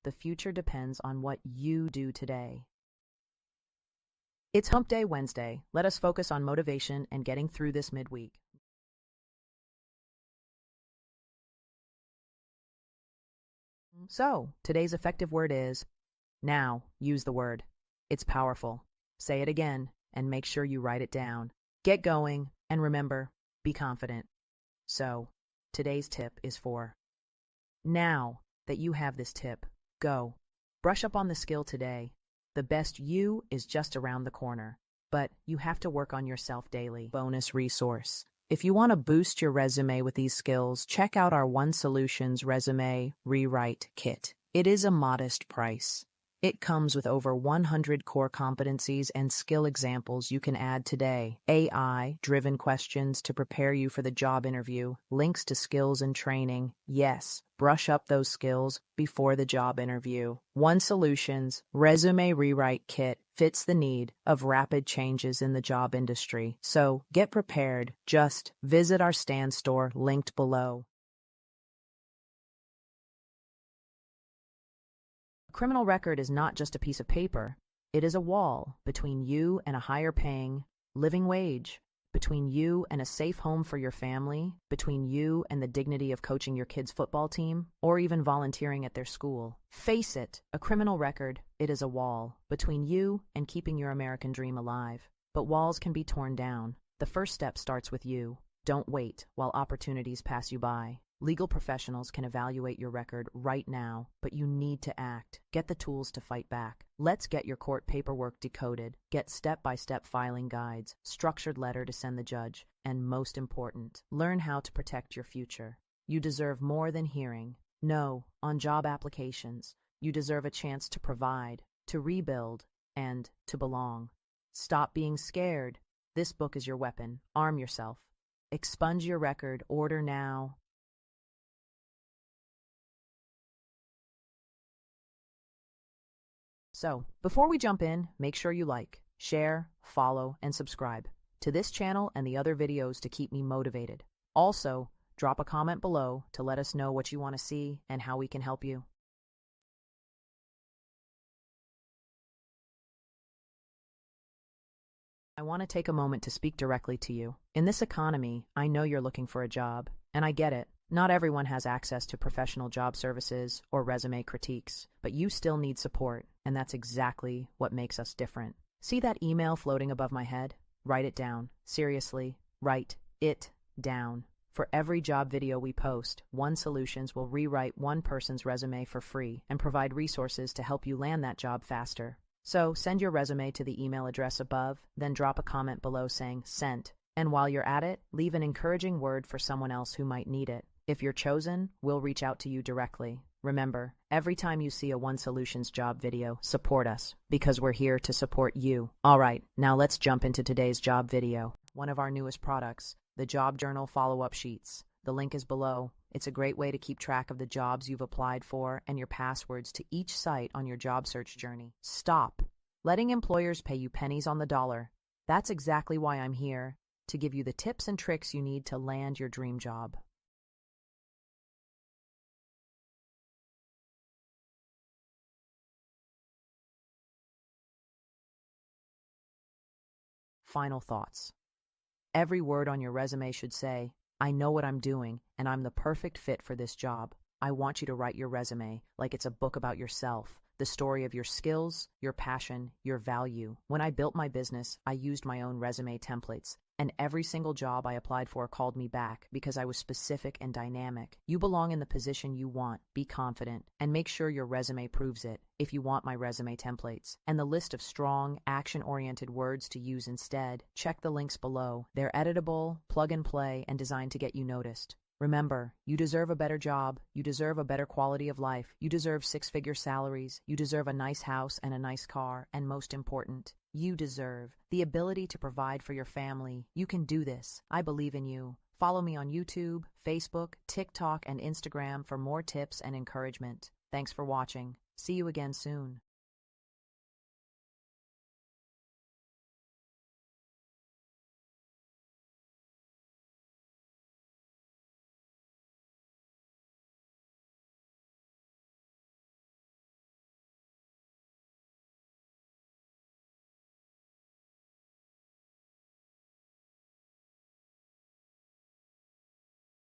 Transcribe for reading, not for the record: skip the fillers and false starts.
The future depends on what you do today. It's Hump Day Wednesday. Let us focus on motivation and getting through this midweek. So, today's effective word is now. Use the word. It's powerful. Say it again and make sure you write it down. Get going and remember, be confident. So, today's tip is for now that you have this tip. Go. Brush up on the skill today. The best you is just around the corner, but you have to work on yourself daily. Bonus resource. If you want to boost your resume with these skills, check out our One Solutions Resume Rewrite Kit. It is a modest price. It comes with over 100 core competencies and skill examples you can add today. AI-driven questions to prepare you for the job interview, links to skills and training. Yes, brush up those skills before the job interview. One Solutions Resume Rewrite Kit fits the need of rapid changes in the job industry. So get prepared. Just visit our stand store linked below. A criminal record is not just a piece of paper. It is a wall between you and a higher paying living wage, between you and a safe home for your family, between you and the dignity of coaching your kids' football team, or even volunteering at their school. Face it, a criminal record, it is a wall between you and keeping your American dream alive. But walls can be torn down. The first step starts with you. Don't wait while opportunities pass you by. Legal professionals can evaluate your record right now, but you need to act. Get the tools to fight back. Let's get your court paperwork decoded. Get step-by-step filing guides, structured letter to send the judge, and most important, learn how to protect your future. You deserve more than hearing no on job applications. You deserve a chance to provide, to rebuild, and to belong. Stop being scared. This book is your weapon. Arm yourself. Expunge your record. Order now. So, before we jump in, make sure you like, share, follow, and subscribe to this channel and the other videos to keep me motivated. Also, drop a comment below to let us know what you want to see and how we can help you. I want to take a moment to speak directly to you. In this economy, I know you're looking for a job, and I get it. Not everyone has access to professional job services or resume critiques, but you still need support, and that's exactly what makes us different. See that email floating above my head? Write it down. Seriously, write it down. For every job video we post, One Solutions will rewrite one person's resume for free and provide resources to help you land that job faster. So send your resume to the email address above, then drop a comment below saying sent. And while you're at it, leave an encouraging word for someone else who might need it. If you're chosen, we'll reach out to you directly. Remember, every time you see a One Solutions job video, support us, because we're here to support you. All right, now let's jump into today's job video. One of our newest products, the Job Journal Follow-Up Sheets. The link is below. It's a great way to keep track of the jobs you've applied for and your passwords to each site on your job search journey. Stop letting employers pay you pennies on the dollar. That's exactly why I'm here, to give you the tips and tricks you need to land your dream job. Final thoughts. Every word on your resume should say, I know what I'm doing, and I'm the perfect fit for this job. I want you to write your resume like it's a book about yourself, the story of your skills, your passion, your value. When I built my business, I used my own resume templates, and every single job I applied for called me back because I was specific and dynamic. You belong in the position you want. Be confident, and make sure your resume proves it if you want my resume templates and the list of strong, action-oriented words to use instead. Check the links below. They're editable, plug and play, and designed to get you noticed. Remember, you deserve a better job, you deserve a better quality of life, you deserve six-figure salaries, you deserve a nice house and a nice car, and most important, you deserve the ability to provide for your family. You can do this. I believe in you. Follow me on YouTube, Facebook, TikTok, and Instagram for more tips and encouragement. Thanks for watching. See you again soon.